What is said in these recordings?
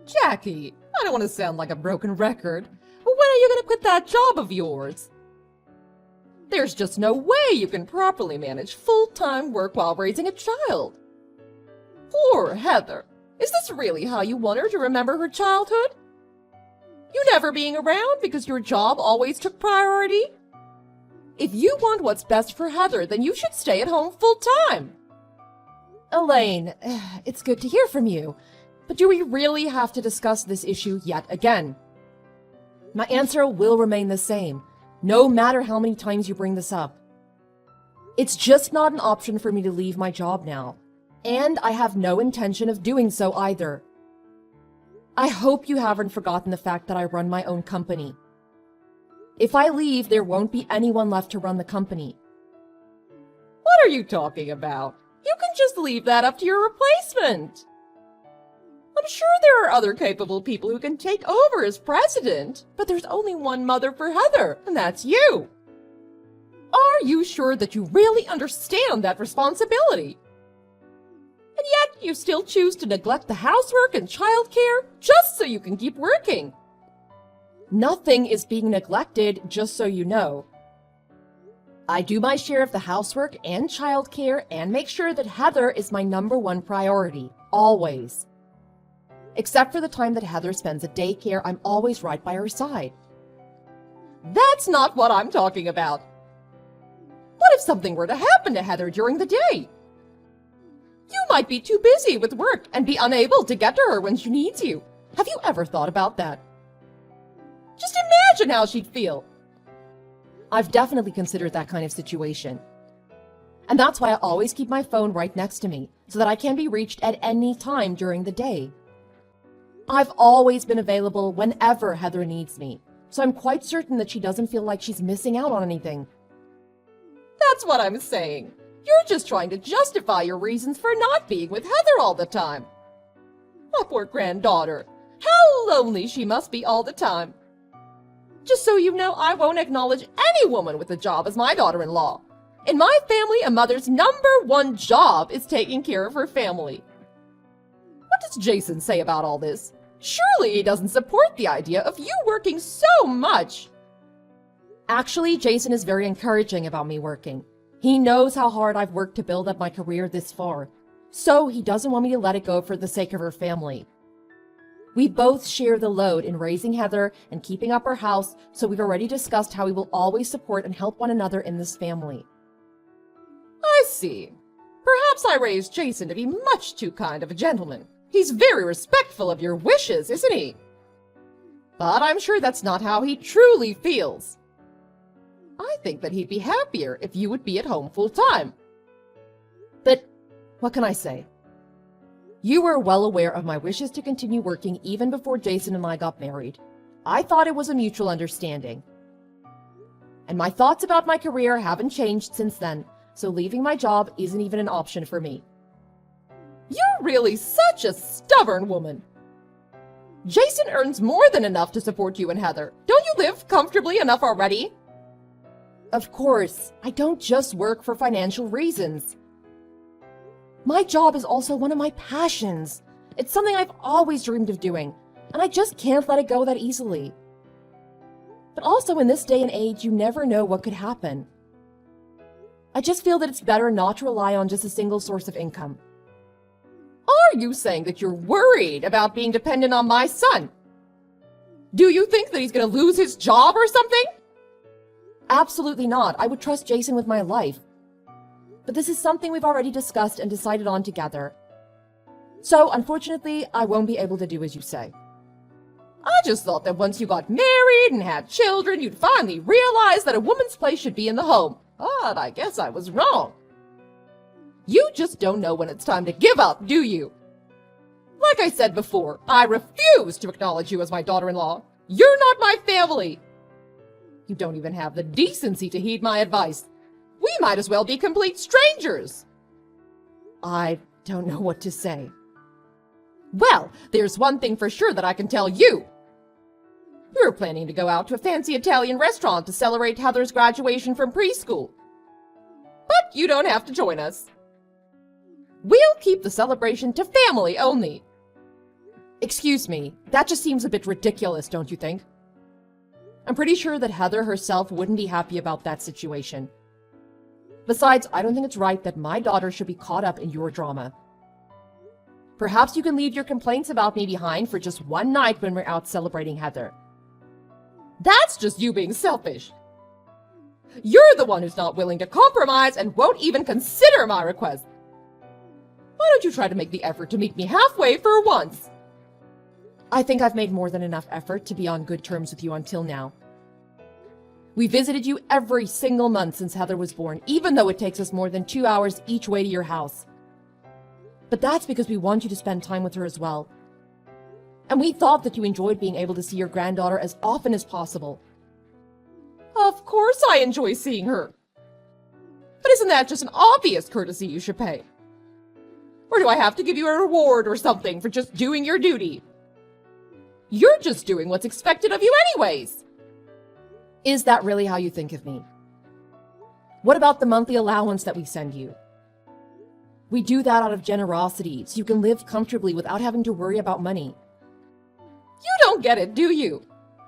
Jackie, I don't want to sound like a broken record, but when are you going to quit that job of yours? There's just no way you can properly manage full-time work while raising a child. Poor Heather. Is this really how you want her to remember her childhood? You never being around because your job always took priority? If you want what's best for Heather, then you should stay at home full-time. Elaine, it's good to hear from you, but do we really have to discuss this issue yet again? My answer will remain the same, no matter how many times you bring this up. It's just not an option for me to leave my job now, and I have no intention of doing so either. I hope you haven't forgotten the fact that I run my own company. If I leave, there won't be anyone left to run the company. What are you talking about? You can just leave that up to your replacement. I'm sure there are other capable people who can take over as president, but there's only one mother for Heather, and that's you. Are you sure that you really understand that responsibility? And yet you still choose to neglect the housework and childcare just so you can keep working. Nothing is being neglected, just so you know. I do my share of the housework and childcare and make sure that Heather is my #1 priority, always. Except for the time that Heather spends at daycare, I'm always right by her side. That's not what I'm talking about. What if something were to happen to Heather during the day? You might be too busy with work and be unable to get to her when she needs you. Have you ever thought about that? Just imagine how she'd feel. I've definitely considered that kind of situation. And that's why I always keep my phone right next to me, so that I can be reached at any time during the day. I've always been available whenever Heather needs me, so I'm quite certain that she doesn't feel like she's missing out on anything. That's what I'm saying. You're just trying to justify your reasons for not being with Heather all the time. My poor granddaughter. How lonely she must be all the time. Just so you know, I won't acknowledge any woman with a job as my daughter-in-law. In my family, a mother's #1 job is taking care of her family. What does Jason say about all this? Surely he doesn't support the idea of you working so much. Actually, Jason is very encouraging about me working. He knows how hard I've worked to build up my career this far, so he doesn't want me to let it go for the sake of her family. We both share the load in raising Heather and keeping up our house, so we've already discussed how we will always support and help one another in this family. I see. Perhaps I raised Jason to be much too kind of a gentleman. He's very respectful of your wishes, isn't he? But I'm sure that's not how he truly feels. I think that he'd be happier if you would be at home full-time. But what can I say? You were well aware of my wishes to continue working even before Jason and I got married. I thought it was a mutual understanding. And my thoughts about my career haven't changed since then, so leaving my job isn't even an option for me. You're really such a stubborn woman. Jason earns more than enough to support you and Heather. Don't you live comfortably enough already? Of course, I don't just work for financial reasons. My job is also one of my passions. It's something I've always dreamed of doing, and I just can't let it go that easily. But also in this day and age, you never know what could happen. I just feel that it's better not to rely on just a single source of income. Are you saying that you're worried about being dependent on my son? Do you think that he's going to lose his job or something? Absolutely not. I would trust Jason with my life. But this is something we've already discussed and decided on together. So, unfortunately, I won't be able to do as you say. I just thought that once you got married and had children, you'd finally realize that a woman's place should be in the home. But I guess I was wrong. You just don't know when it's time to give up, do you? Like I said before, I refuse to acknowledge you as my daughter-in-law. You're not my family. You don't even have the decency to heed my advice. We might as well be complete strangers. I don't know what to say. Well, there's one thing for sure that I can tell you. We're planning to go out to a fancy Italian restaurant to celebrate Heather's graduation from preschool. But you don't have to join us. We'll keep the celebration to family only. Excuse me, that just seems a bit ridiculous, don't you think? I'm pretty sure that Heather herself wouldn't be happy about that situation. Besides, I don't think it's right that my daughter should be caught up in your drama. Perhaps you can leave your complaints about me behind for just one night when we're out celebrating Heather. That's just you being selfish. You're the one who's not willing to compromise and won't even consider my request. Why don't you try to make the effort to meet me halfway for once? I think I've made more than enough effort to be on good terms with you until now. We visited you every single month since Heather was born, even though it takes us more than 2 hours each way to your house. But that's because we want you to spend time with her as well. And we thought that you enjoyed being able to see your granddaughter as often as possible. Of course I enjoy seeing her. But isn't that just an obvious courtesy you should pay? Or do I have to give you a reward or something for just doing your duty? You're just doing what's expected of you anyways. Is that really how you think of me? What about the monthly allowance that we send you? We do that out of generosity, so you can live comfortably without having to worry about money. You don't get it, do you?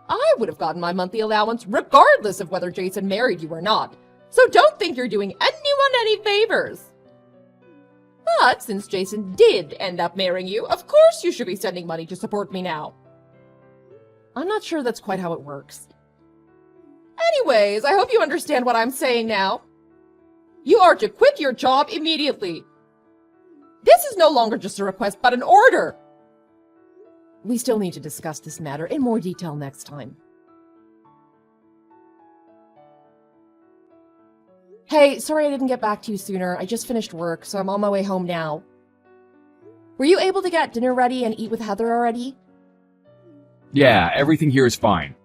I would have gotten my monthly allowance regardless of whether Jason married you or not, so don't think you're doing anyone any favors. But since Jason did end up marrying you, of course you should be sending money to support me now. I'm not sure that's quite how it works. Anyways, I hope you understand what I'm saying now. You are to quit your job immediately. This is no longer just a request, but an order. We still need to discuss this matter in more detail next time. Hey, sorry I didn't get back to you sooner. I just finished work, so I'm on my way home now. Were you able to get dinner ready and eat with Heather already? Yeah, everything here is fine.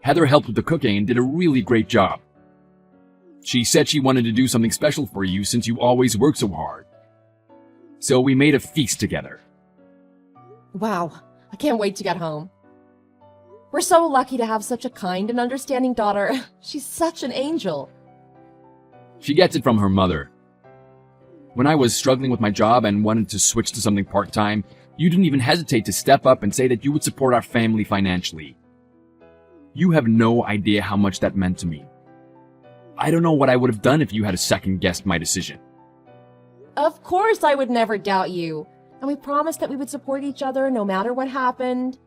Heather helped with the cooking and did a really great job. She said she wanted to do something special for you since you always work so hard. So we made a feast together. Wow, I can't wait to get home. We're so lucky to have such a kind and understanding daughter. She's such an angel. She gets it from her mother. When I was struggling with my job and wanted to switch to something part-time, you didn't even hesitate to step up and say that you would support our family financially. You have no idea how much that meant to me. I don't know what I would have done if you had second-guessed my decision. Of course I would never doubt you. And we promised that we would support each other no matter what happened.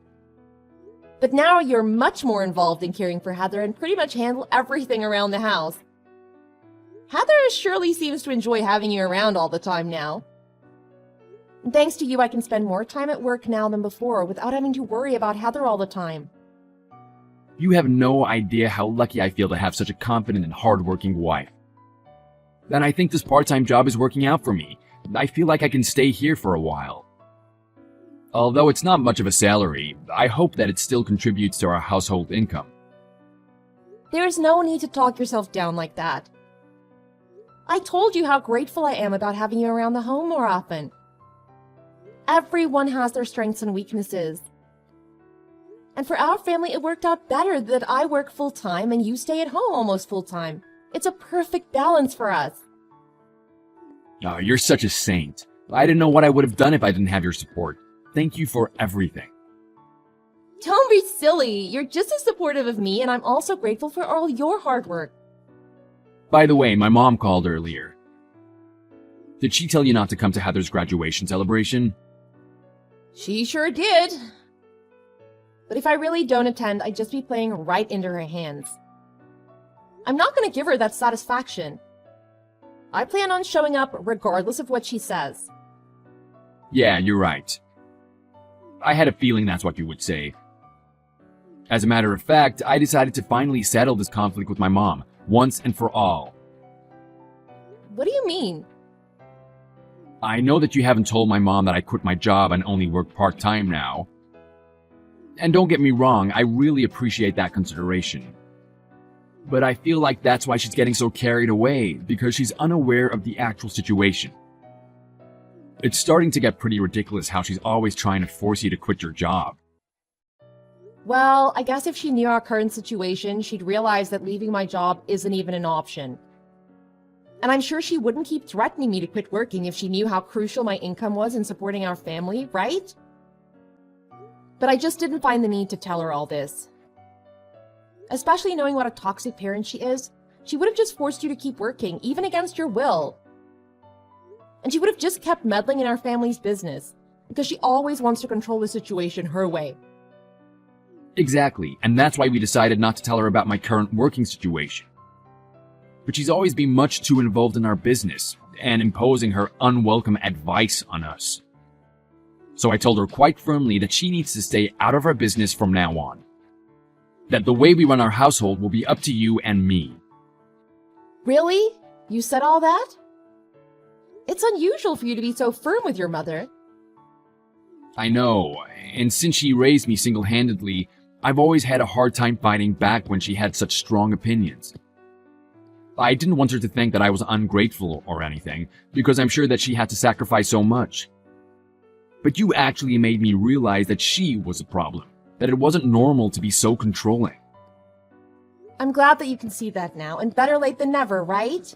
But now you're much more involved in caring for Heather and pretty much handle everything around the house. Heather surely seems to enjoy having you around all the time now. And thanks to you, I can spend more time at work now than before without having to worry about Heather all the time. You have no idea how lucky I feel to have such a confident and hardworking wife. And I think this part-time job is working out for me. I feel like I can stay here for a while. Although it's not much of a salary, I hope that it still contributes to our household income. There's no need to talk yourself down like that. I told you how grateful I am about having you around the home more often. Everyone has their strengths and weaknesses. And for our family, it worked out better that I work full-time and you stay at home almost full-time. It's a perfect balance for us. Oh, you're such a saint. I didn't know what I would have done if I didn't have your support. Thank you for everything. Don't be silly. You're just as supportive of me, and I'm also grateful for all your hard work. By the way, my mom called earlier. Did she tell you not to come to Heather's graduation celebration? She sure did. But if I really don't attend, I'd just be playing right into her hands. I'm not going to give her that satisfaction. I plan on showing up regardless of what she says. Yeah, you're right. I had a feeling that's what you would say. As a matter of fact, I decided to finally settle this conflict with my mom, once and for all. What do you mean? I know that you haven't told my mom that I quit my job and only work part-time now. And don't get me wrong, I really appreciate that consideration. But I feel like that's why she's getting so carried away, because she's unaware of the actual situation. It's starting to get pretty ridiculous how she's always trying to force you to quit your job. Well, I guess if she knew our current situation, she'd realize that leaving my job isn't even an option. And I'm sure she wouldn't keep threatening me to quit working if she knew how crucial my income was in supporting our family, right? But I just didn't find the need to tell her all this. Especially knowing what a toxic parent she is, she would have just forced you to keep working, even against your will. And she would have just kept meddling in our family's business, because she always wants to control the situation her way. Exactly, and that's why we decided not to tell her about my current working situation. But she's always been much too involved in our business, and imposing her unwelcome advice on us. So I told her quite firmly that she needs to stay out of our business from now on. That the way we run our household will be up to you and me. Really? You said all that? It's unusual for you to be so firm with your mother. I know, and since she raised me single-handedly, I've always had a hard time fighting back when she had such strong opinions. I didn't want her to think that I was ungrateful or anything, because I'm sure that she had to sacrifice so much. But you actually made me realize that she was a problem, that it wasn't normal to be so controlling. I'm glad that you can see that now, and better late than never, right?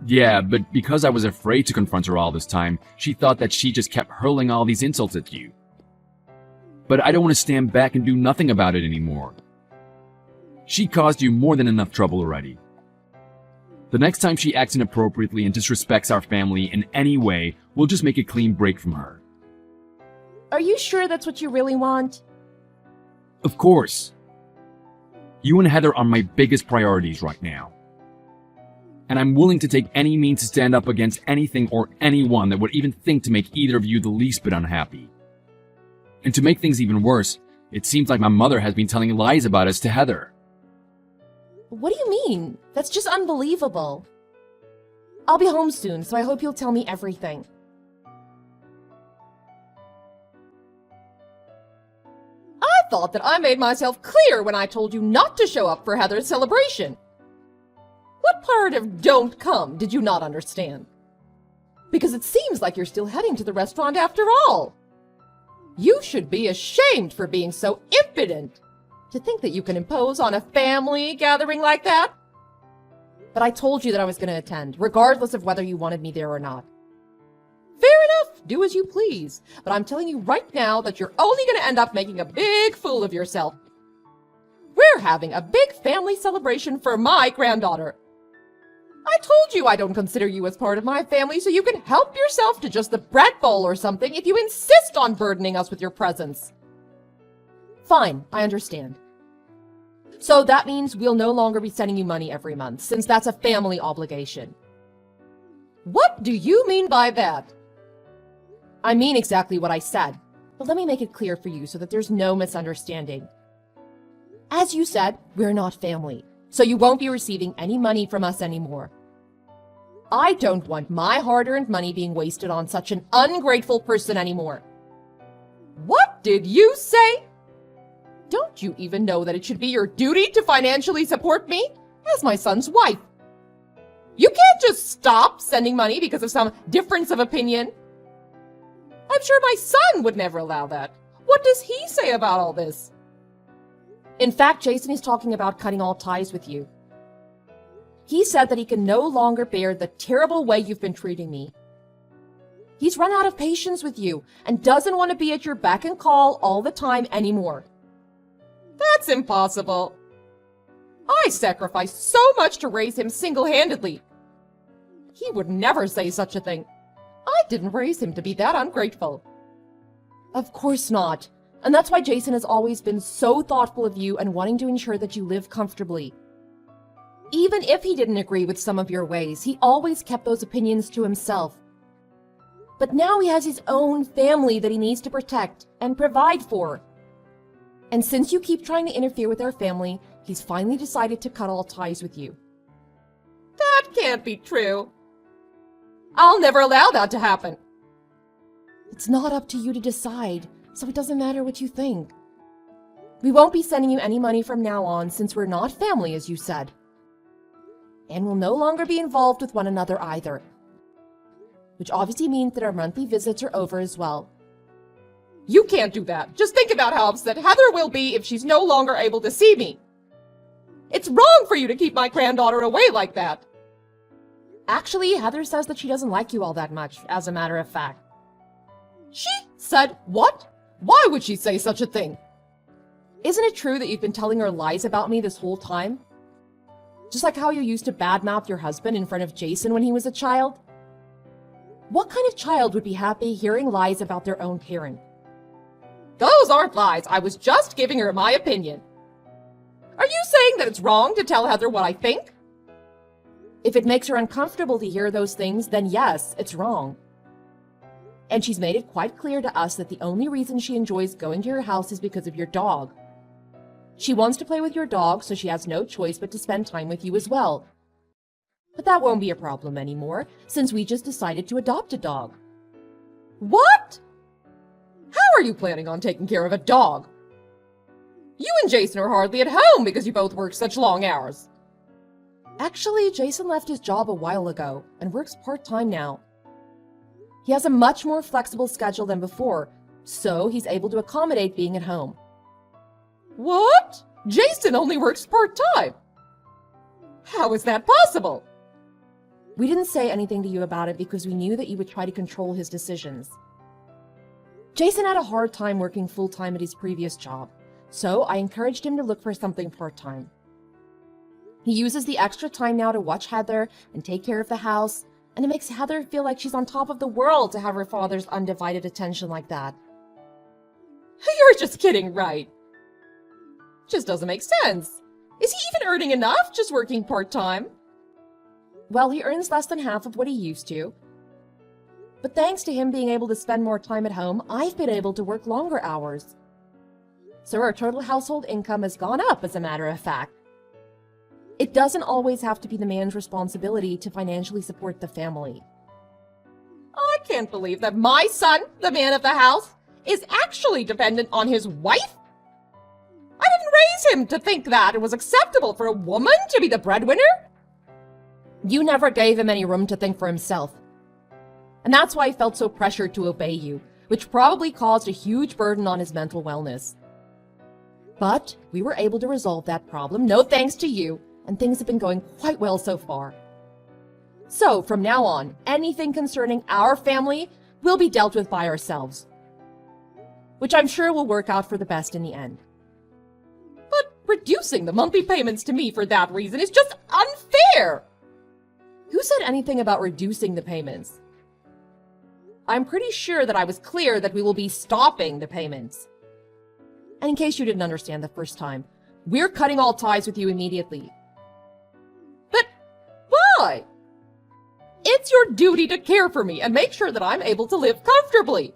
Yeah, but because I was afraid to confront her all this time, she thought that she just kept hurling all these insults at you. But I don't want to stand back and do nothing about it anymore. She caused you more than enough trouble already. The next time she acts inappropriately and disrespects our family in any way, we'll just make a clean break from her. Are you sure that's what you really want? Of course. You and Heather are my biggest priorities right now. And I'm willing to take any means to stand up against anything or anyone that would even think to make either of you the least bit unhappy. And to make things even worse, it seems like my mother has been telling lies about us to Heather. What do you mean? That's just unbelievable. I'll be home soon, so I hope you'll tell me everything. I thought that I made myself clear when I told you not to show up for Heather's celebration. What part of "don't come" did you not understand? Because it seems like you're still heading to the restaurant after all. You should be ashamed for being so impudent. To think that you can impose on a family gathering like that? But I told you that I was going to attend, regardless of whether you wanted me there or not. Fair enough, do as you please. But I'm telling you right now that you're only going to end up making a big fool of yourself. We're having a big family celebration for my granddaughter. I told you I don't consider you as part of my family, so you can help yourself to just the bread bowl or something if you insist on burdening us with your presence. Fine, I understand. So that means we'll no longer be sending you money every month, since that's a family obligation. What do you mean by that? I mean exactly what I said, but let me make it clear for you so that there's no misunderstanding. As you said, we're not family, so you won't be receiving any money from us anymore. I don't want my hard-earned money being wasted on such an ungrateful person anymore. What did you say? Don't you even know that it should be your duty to financially support me as my son's wife? You can't just stop sending money because of some difference of opinion. I'm sure my son would never allow that. What does he say about all this? In fact, Jason is talking about cutting all ties with you. He said that he can no longer bear the terrible way you've been treating me. He's run out of patience with you and doesn't want to be at your beck and call all the time anymore. That's impossible. I sacrificed so much to raise him single-handedly. He would never say such a thing. I didn't raise him to be that ungrateful. Of course not. And that's why Jason has always been so thoughtful of you and wanting to ensure that you live comfortably. Even if he didn't agree with some of your ways, he always kept those opinions to himself. But now he has his own family that he needs to protect and provide for. And since you keep trying to interfere with our family, he's finally decided to cut all ties with you. That can't be true. I'll never allow that to happen. It's not up to you to decide, so it doesn't matter what you think. We won't be sending you any money from now on since we're not family, as you said. And we'll no longer be involved with one another either. Which obviously means that our monthly visits are over as well. You can't do that. Just think about how upset Heather will be if she's no longer able to see me. It's wrong for you to keep my granddaughter away like that. Actually, Heather says that she doesn't like you all that much, as a matter of fact. She said what? Why would she say such a thing? Isn't it true that you've been telling her lies about me this whole time? Just like how you used to badmouth your husband in front of Jason when he was a child? What kind of child would be happy hearing lies about their own parent? Those aren't lies. I was just giving her my opinion. Are you saying that it's wrong to tell Heather what I think? If it makes her uncomfortable to hear those things, then yes, it's wrong. And she's made it quite clear to us that the only reason she enjoys going to your house is because of your dog. She wants to play with your dog, so she has no choice but to spend time with you as well. But that won't be a problem anymore, since we just decided to adopt a dog. What? How are you planning on taking care of a dog? You and Jason are hardly at home because you both work such long hours. Actually, Jason left his job a while ago and works part-time now. He has a much more flexible schedule than before, so he's able to accommodate being at home. What? Jason only works part-time? How is that possible? We didn't say anything to you about it because we knew that you would try to control his decisions. Jason had a hard time working full-time at his previous job, so I encouraged him to look for something part-time. He uses the extra time now to watch Heather and take care of the house, and it makes Heather feel like she's on top of the world to have her father's undivided attention like that. You're just kidding, right? Just doesn't make sense. Is he even earning enough just working part-time? Well, he earns less than half of what he used to. But thanks to him being able to spend more time at home, I've been able to work longer hours. So our total household income has gone up, as a matter of fact. It doesn't always have to be the man's responsibility to financially support the family. I can't believe that my son, the man of the house, is actually dependent on his wife. I didn't raise him to think that it was acceptable for a woman to be the breadwinner. You never gave him any room to think for himself. And that's why he felt so pressured to obey you, which probably caused a huge burden on his mental wellness. But we were able to resolve that problem, no thanks to you, and things have been going quite well so far. So, from now on, anything concerning our family will be dealt with by ourselves, which I'm sure will work out for the best in the end. But reducing the monthly payments to me for that reason is just unfair! Who said anything about reducing the payments? I'm pretty sure that I was clear that we will be stopping the payments. And in case you didn't understand the first time, we're cutting all ties with you immediately. But why? It's your duty to care for me and make sure that I'm able to live comfortably.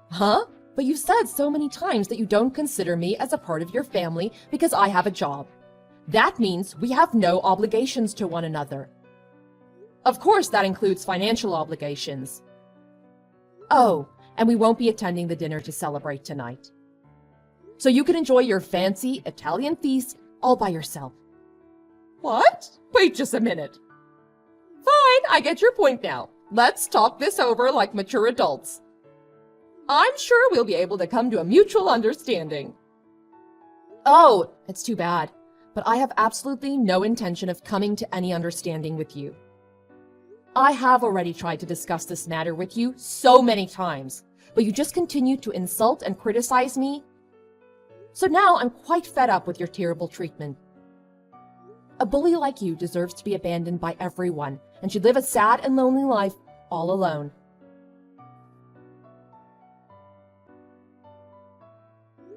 Huh? But you said so many times that you don't consider me as a part of your family because I have a job. That means we have no obligations to one another. Of course, that includes financial obligations. Oh, and we won't be attending the dinner to celebrate tonight. So you can enjoy your fancy Italian feast all by yourself. What? Wait just a minute. Fine, I get your point now. Let's talk this over like mature adults. I'm sure we'll be able to come to a mutual understanding. Oh, it's too bad, but I have absolutely no intention of coming to any understanding with you. I have already tried to discuss this matter with you so many times, but you just continue to insult and criticize me. So now I'm quite fed up with your terrible treatment. A bully like you deserves to be abandoned by everyone and should live a sad and lonely life all alone.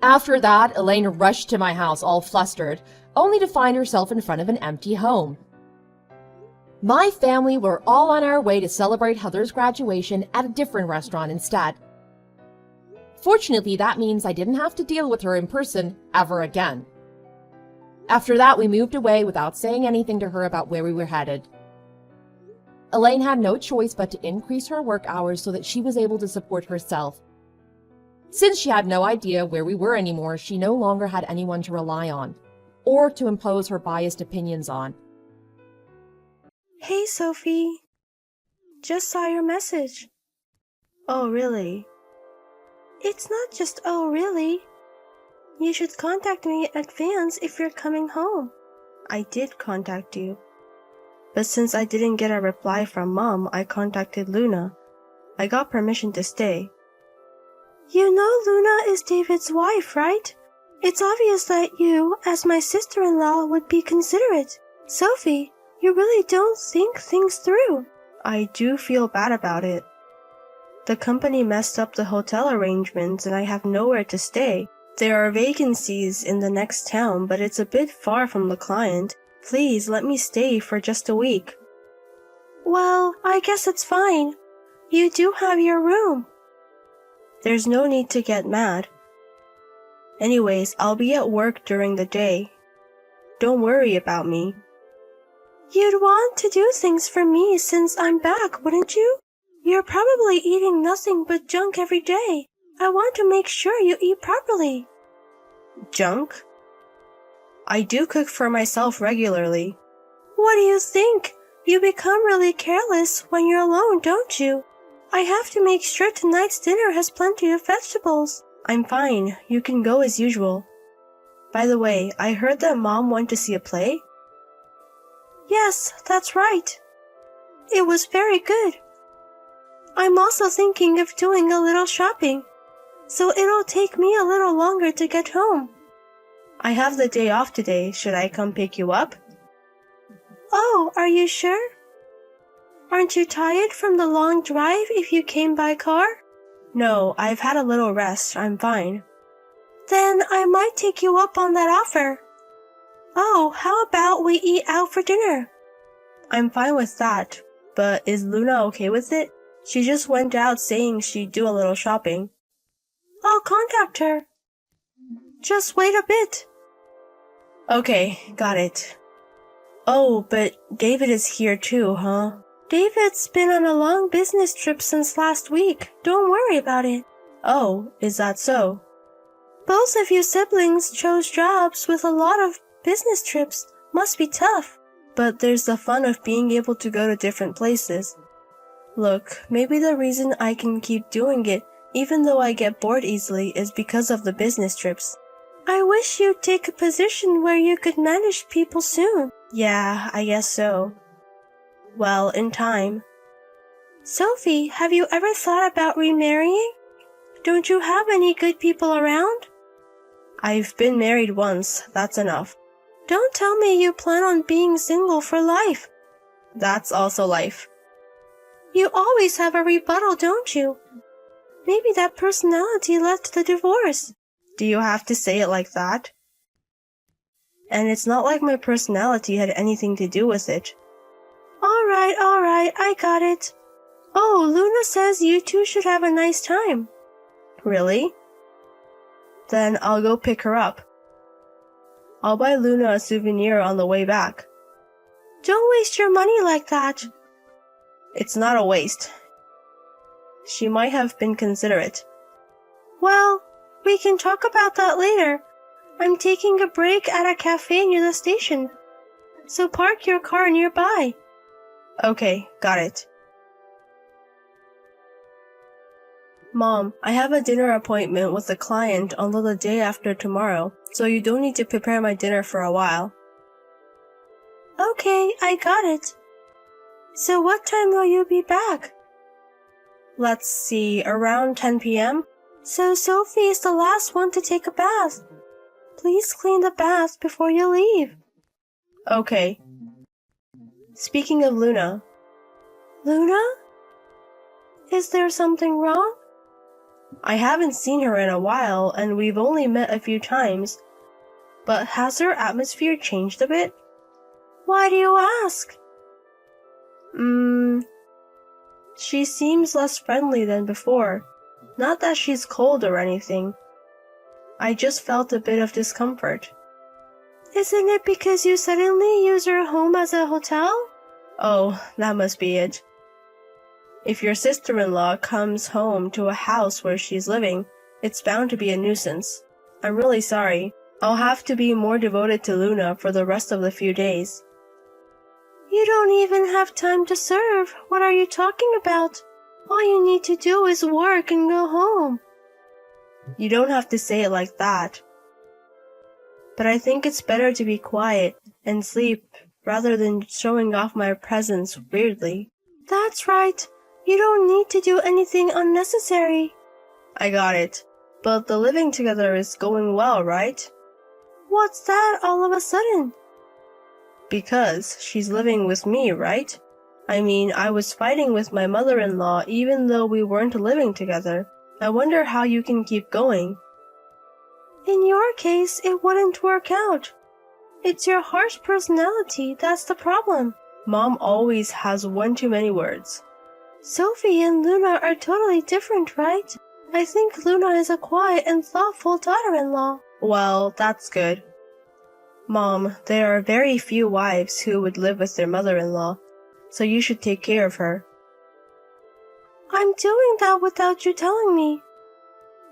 After that, Elaine rushed to my house all flustered, only to find herself in front of an empty home. My family were all on our way to celebrate Heather's graduation at a different restaurant instead. Fortunately, that means I didn't have to deal with her in person ever again. After that, we moved away without saying anything to her about where we were headed. Elaine had no choice but to increase her work hours so that she was able to support herself. Since she had no idea where we were anymore, she no longer had anyone to rely on, or to impose her biased opinions on. Hey, Sophie. Just saw your message. Oh, really? It's not just oh, really. You should contact me in advance if you're coming home. I did contact you. But since I didn't get a reply from Mom, I contacted Luna. I got permission to stay. You know Luna is David's wife, right? It's obvious that you, as my sister-in-law, would be considerate. Sophie, you really don't think things through. I do feel bad about it. The company messed up the hotel arrangements and I have nowhere to stay. There are vacancies in the next town, but it's a bit far from the client. Please let me stay for just a week. Well, I guess it's fine. You do have your room. There's no need to get mad. Anyways, I'll be at work during the day. Don't worry about me. You'd want to do things for me since I'm back, wouldn't you? You're probably eating nothing but junk every day. I want to make sure you eat properly. Junk? I do cook for myself regularly. What do you think? You become really careless when you're alone, don't you? I have to make sure tonight's dinner has plenty of vegetables. I'm fine. You can go as usual. By the way, I heard that Mom went to see a play? Yes, that's right. It was very good. I'm also thinking of doing a little shopping, so it'll take me a little longer to get home. I have the day off today. Should I come pick you up? Oh, are you sure? Aren't you tired from the long drive if you came by car? No, I've had a little rest. I'm fine. Then I might take you up on that offer. Oh, how about we eat out for dinner? I'm fine with that, but is Luna okay with it? She just went out saying she'd do a little shopping. I'll contact her. Just wait a bit. Okay, got it. Oh, but David is here too, huh? David's been on a long business trip since last week. Don't worry about it. Oh, is that so? Both of you siblings chose jobs with a lot of business trips. Must be tough. But there's the fun of being able to go to different places. Look, maybe the reason I can keep doing it, even though I get bored easily, is because of the business trips. I wish you'd take a position where you could manage people soon. Yeah, I guess so. Well, in time. Sophie, have you ever thought about remarrying? Don't you have any good people around? I've been married once, that's enough. Don't tell me you plan on being single for life. That's also life. You always have a rebuttal, don't you? Maybe that personality led to the divorce. Do you have to say it like that? And it's not like my personality had anything to do with it. Alright, I got it. Oh, Luna says you two should have a nice time. Really? Then I'll go pick her up. I'll buy Luna a souvenir on the way back. Don't waste your money like that. It's not a waste. She might have been considerate. Well, we can talk about that later. I'm taking a break at a cafe near the station. So park your car nearby. Okay, got it. Mom, I have a dinner appointment with a client on the day after tomorrow, so you don't need to prepare my dinner for a while. Okay, I got it. So what time will you be back? Let's see, around 10 p.m.? So Sophie is the last one to take a bath. Please clean the bath before you leave. Okay. Speaking of Luna. Luna? Is there something wrong? I haven't seen her in a while, and we've only met a few times. But has her atmosphere changed a bit? Why do you ask? She seems less friendly than before. Not that she's cold or anything. I just felt a bit of discomfort. Isn't it because you suddenly use her home as a hotel? Oh, that must be it. If your sister-in-law comes home to a house where she's living, it's bound to be a nuisance. I'm really sorry. I'll have to be more devoted to Luna for the rest of the few days. You don't even have time to serve. What are you talking about? All you need to do is work and go home. You don't have to say it like that. But I think it's better to be quiet and sleep rather than showing off my presence weirdly. That's right. You don't need to do anything unnecessary. I got it. But the living together is going well, right? What's that all of a sudden? Because she's living with me, right? I mean, I was fighting with my mother-in-law even though we weren't living together. I wonder how you can keep going. In your case, it wouldn't work out. It's your harsh personality that's the problem. Mom always has one too many words. Sophie and Luna are totally different, right? I think Luna is a quiet and thoughtful daughter-in-law. Well, that's good. Mom, there are very few wives who would live with their mother-in-law, so you should take care of her. I'm doing that without you telling me.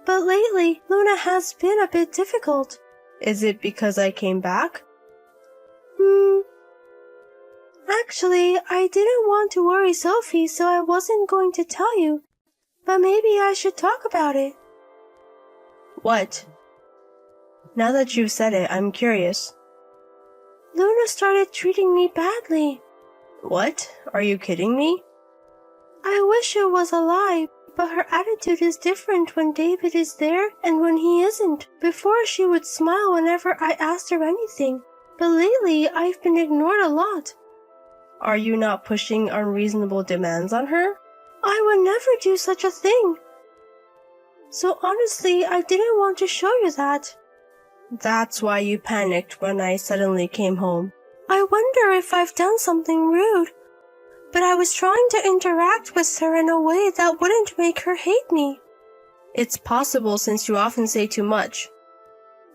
But lately, Luna has been a bit difficult. Is it because I came back? Actually, I didn't want to worry Sophie, so I wasn't going to tell you. But maybe I should talk about it. What? Now that you've said it, I'm curious. Luna started treating me badly. What? Are you kidding me? I wish it was a lie, but her attitude is different when David is there and when he isn't. Before she would smile whenever I asked her anything, but lately I've been ignored a lot. Are you not pushing unreasonable demands on her? I would never do such a thing. So honestly, I didn't want to show you that. That's why you panicked when I suddenly came home. I wonder if I've done something rude. But I was trying to interact with her in a way that wouldn't make her hate me. It's possible since you often say too much.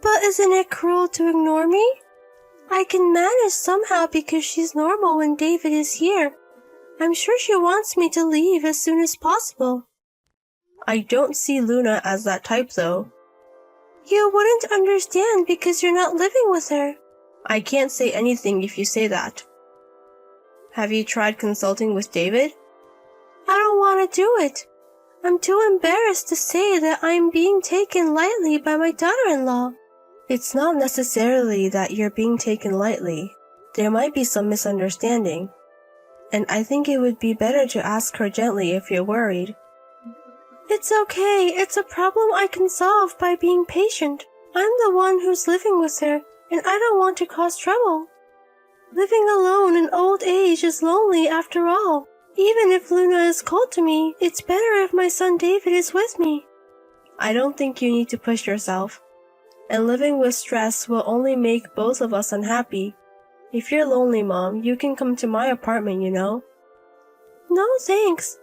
But isn't it cruel to ignore me? I can manage somehow because she's normal when David is here. I'm sure she wants me to leave as soon as possible. I don't see Luna as that type though. You wouldn't understand because you're not living with her. I can't say anything if you say that. Have you tried consulting with David? I don't want to do it. I'm too embarrassed to say that I'm being taken lightly by my daughter-in-law. It's not necessarily that you're being taken lightly. There might be some misunderstanding. And I think it would be better to ask her gently if you're worried. It's okay. It's a problem I can solve by being patient. I'm the one who's living with her, and I don't want to cause trouble. Living alone in old age is lonely after all. Even if Luna is cold to me, it's better if my son David is with me. I don't think you need to push yourself. And living with stress will only make both of us unhappy. If you're lonely, Mom, you can come to my apartment, you know. No, thanks.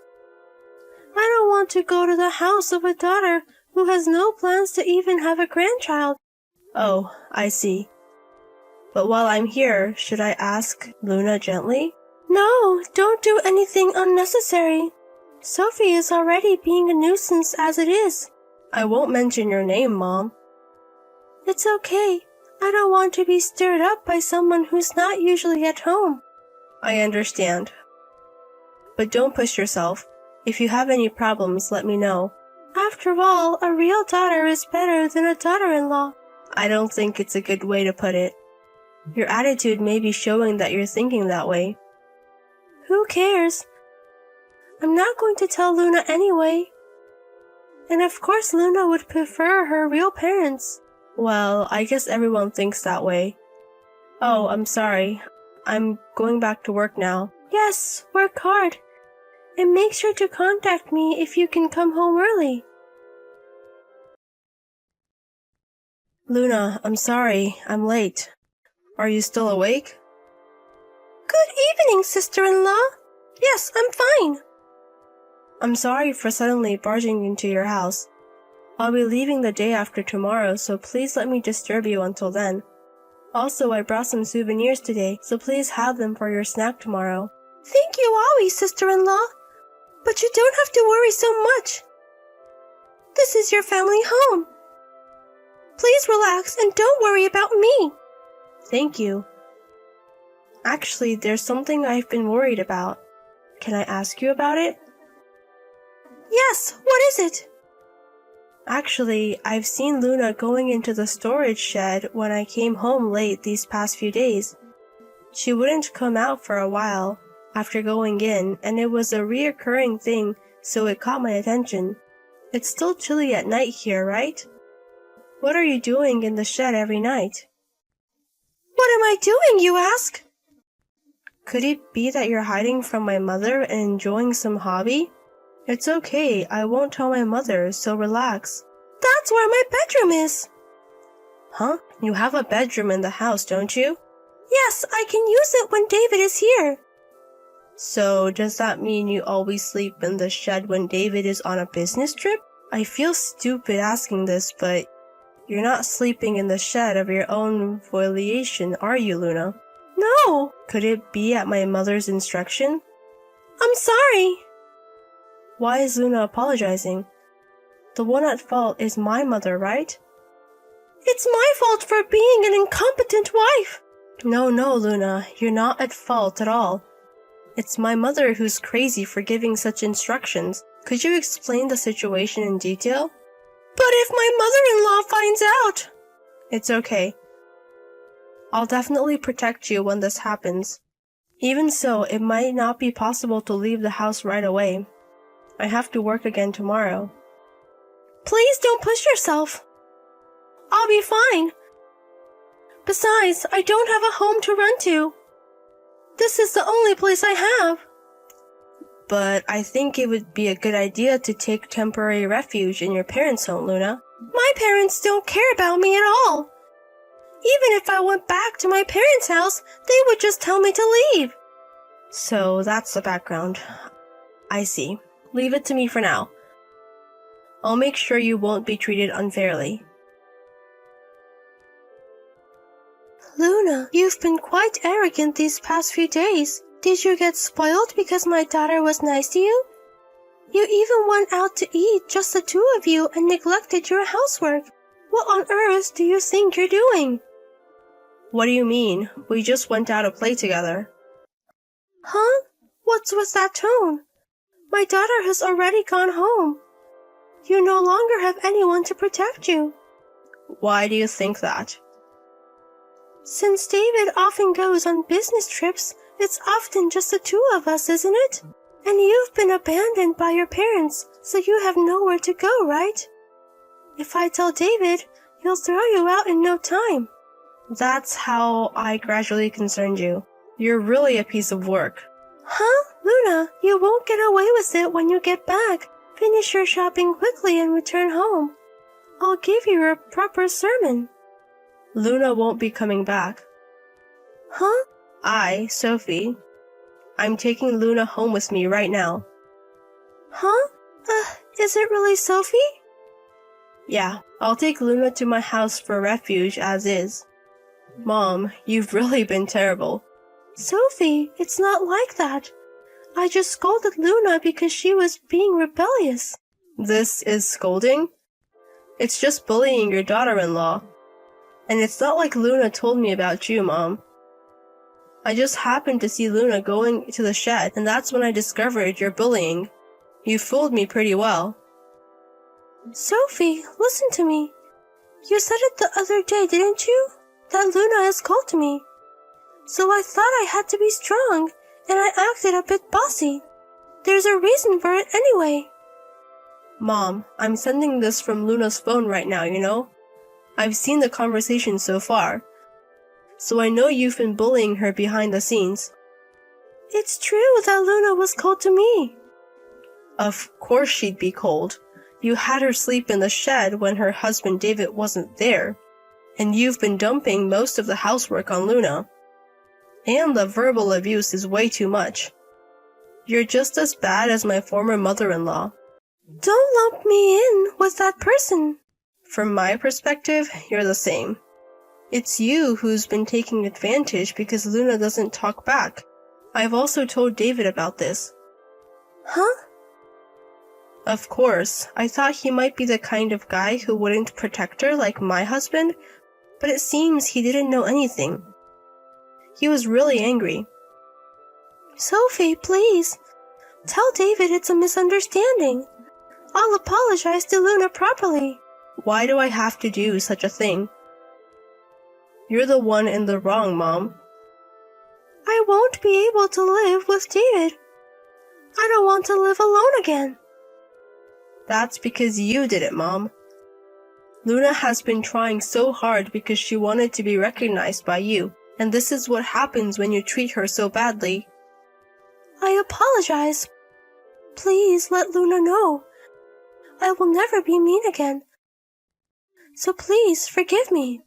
I don't want to go to the house of a daughter who has no plans to even have a grandchild. Oh, I see. But while I'm here, should I ask Luna gently? No, don't do anything unnecessary. Sophie is already being a nuisance as it is. I won't mention your name, Mom. It's okay. I don't want to be stirred up by someone who's not usually at home. I understand. But don't push yourself. If you have any problems, let me know. After all, a real daughter is better than a daughter-in-law. I don't think it's a good way to put it. Your attitude may be showing that you're thinking that way. Who cares? I'm not going to tell Luna anyway. And of course Luna would prefer her real parents. Well, I guess everyone thinks that way. Oh, I'm sorry. I'm going back to work now. Yes, work hard. And make sure to contact me if you can come home early. Luna, I'm sorry. I'm late. Are you still awake? Good evening, sister-in-law. Yes, I'm fine. I'm sorry for suddenly barging into your house. I'll be leaving the day after tomorrow, so please let me disturb you until then. Also, I brought some souvenirs today, so please have them for your snack tomorrow. Thank you always, sister-in-law. But you don't have to worry so much. This is your family home. Please relax and don't worry about me. Thank you. Actually, there's something I've been worried about. Can I ask you about it? Yes, what is it? Actually, I've seen Luna going into the storage shed when I came home late these past few days. She wouldn't come out for a while after going in, and it was a reoccurring thing, so it caught my attention. It's still chilly at night here, right? What are you doing in the shed every night? What am I doing, you ask? Could it be that you're hiding from my mother and enjoying some hobby? It's okay, I won't tell my mother, so relax. That's where my bedroom is! Huh? You have a bedroom in the house, don't you? Yes, I can use it when David is here. So, does that mean you always sleep in the shed when David is on a business trip? I feel stupid asking this, but you're not sleeping in the shed of your own volition, are you, Luna? No! Could it be at my mother's instruction? I'm sorry! Why is Luna apologizing? The one at fault is my mother, right? It's my fault for being an incompetent wife! No, Luna, you're not at fault at all. It's my mother who's crazy for giving such instructions. Could you explain the situation in detail? But if my mother-in-law finds out... It's okay. I'll definitely protect you when this happens. Even so, it might not be possible to leave the house right away. I have to work again tomorrow. Please don't push yourself. I'll be fine. Besides, I don't have a home to run to. This is the only place I have. But I think it would be a good idea to take temporary refuge in your parents' home, Luna. My parents don't care about me at all. Even if I went back to my parents' house, they would just tell me to leave. So that's the background. I see. Leave it to me for now. I'll make sure you won't be treated unfairly. Luna, you've been quite arrogant these past few days. Did you get spoiled because my daughter was nice to you? You even went out to eat, just the two of you, and neglected your housework. What on earth do you think you're doing? What do you mean? We just went out to play together. Huh? What's with that tone? My daughter has already gone home. You no longer have anyone to protect you. Why do you think that? Since David often goes on business trips, it's often just the two of us, isn't it? And you've been abandoned by your parents, so you have nowhere to go, right? If I tell David, he'll throw you out in no time. That's how I gradually concerned you. You're really a piece of work. Huh? Luna, you won't get away with it when you get back. Finish your shopping quickly and return home. I'll give you a proper sermon. Luna won't be coming back. Huh? Sophie. I'm taking Luna home with me right now. Huh? Is it really Sophie? Yeah, I'll take Luna to my house for refuge as is. Mom, you've really been terrible. Sophie, it's not like that. I just scolded Luna because she was being rebellious. This is scolding? It's just bullying your daughter-in-law. And it's not like Luna told me about you, Mom. I just happened to see Luna going to the shed, and that's when I discovered your bullying. You fooled me pretty well. Sophie, listen to me. You said it the other day, didn't you? That Luna has called to me. So I thought I had to be strong, and I acted a bit bossy. There's a reason for it anyway. Mom, I'm sending this from Luna's phone right now, you know? I've seen the conversation so far. So I know you've been bullying her behind the scenes. It's true that Luna was cold to me. Of course she'd be cold. You had her sleep in the shed when her husband David wasn't there. And you've been dumping most of the housework on Luna. And the verbal abuse is way too much. You're just as bad as my former mother-in-law. Don't lump me in with that person. From my perspective, you're the same. It's you who's been taking advantage because Luna doesn't talk back. I've also told David about this. Huh? Of course, I thought he might be the kind of guy who wouldn't protect her like my husband, but it seems he didn't know anything. He was really angry. Sophie, please. Tell David it's a misunderstanding. I'll apologize to Luna properly. Why do I have to do such a thing? You're the one in the wrong, Mom. I won't be able to live with David. I don't want to live alone again. That's because you did it, Mom. Luna has been trying so hard because she wanted to be recognized by you, and this is what happens when you treat her so badly. I apologize. Please let Luna know. I will never be mean again. So please forgive me.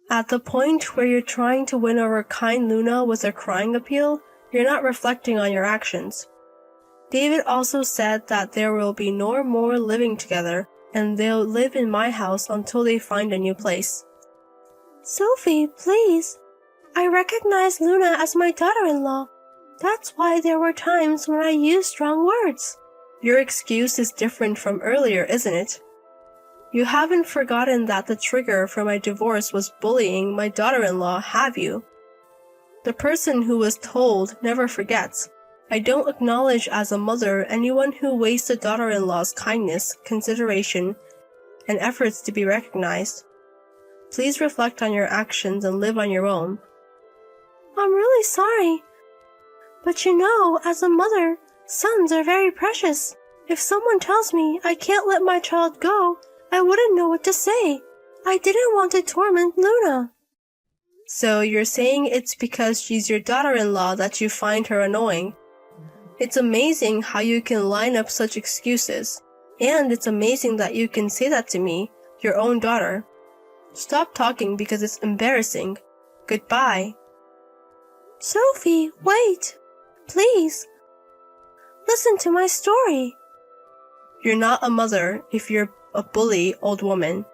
At the point where you're trying to win over kind Luna with a crying appeal, you're not reflecting on your actions. David also said that there will be no more living together, and they'll live in my house until they find a new place. Sophie, please. I recognize Luna as my daughter-in-law. That's why there were times when I used strong words. Your excuse is different from earlier, isn't it? You haven't forgotten that the trigger for my divorce was bullying my daughter-in-law, have you? The person who was told never forgets. I don't acknowledge as a mother anyone who wastes a daughter-in-law's kindness, consideration, and efforts to be recognized. Please reflect on your actions and live on your own. I'm really sorry. But you know, as a mother, sons are very precious. If someone tells me I can't let my child go, I wouldn't know what to say. I didn't want to torment Luna. So you're saying it's because she's your daughter-in-law that you find her annoying. It's amazing how you can line up such excuses. And it's amazing that you can say that to me, your own daughter. Stop talking because it's embarrassing. Goodbye. Sophie, wait. Please. Listen to my story. You're not a mother if you're a bully old woman.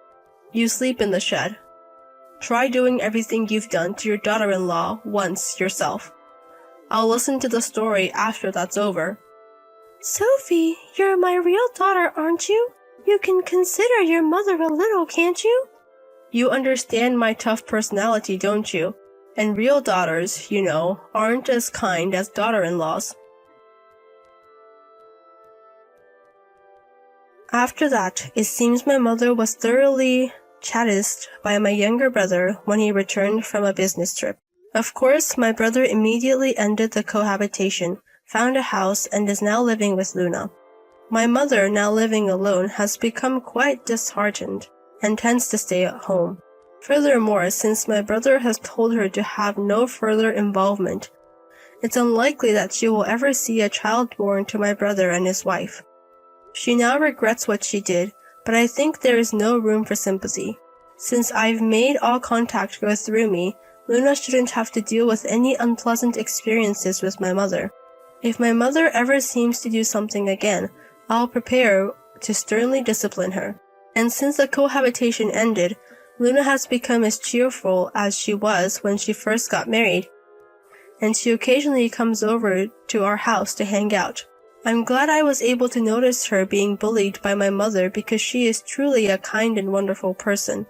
You sleep in the shed. Try doing everything you've done to your daughter-in-law once yourself. I'll listen to the story after that's over. Sophie, you're my real daughter, aren't you? You can consider your mother a little, can't you? You understand my tough personality, don't you? And real daughters, you know, aren't as kind as daughter-in-laws. After that, it seems my mother was thoroughly chastised by my younger brother when he returned from a business trip. Of course, my brother immediately ended the cohabitation, found a house, and is now living with Luna. My mother, now living alone, has become quite disheartened and tends to stay at home. Furthermore, since my brother has told her to have no further involvement, it's unlikely that she will ever see a child born to my brother and his wife. She now regrets what she did, but I think there is no room for sympathy. Since I've made all contact go through me, Luna shouldn't have to deal with any unpleasant experiences with my mother. If my mother ever seems to do something again, I'll prepare to sternly discipline her. And since the cohabitation ended, Luna has become as cheerful as she was when she first got married, and she occasionally comes over to our house to hang out. I'm glad I was able to notice her being bullied by my mother because she is truly a kind and wonderful person.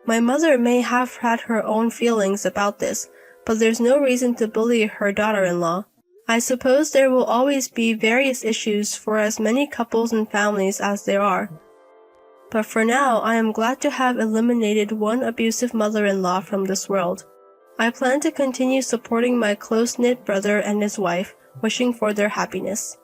My mother may have had her own feelings about this, but there's no reason to bully her daughter-in-law. I suppose there will always be various issues for as many couples and families as there are. But for now, I am glad to have eliminated one abusive mother-in-law from this world. I plan to continue supporting my close-knit brother and his wife, wishing for their happiness.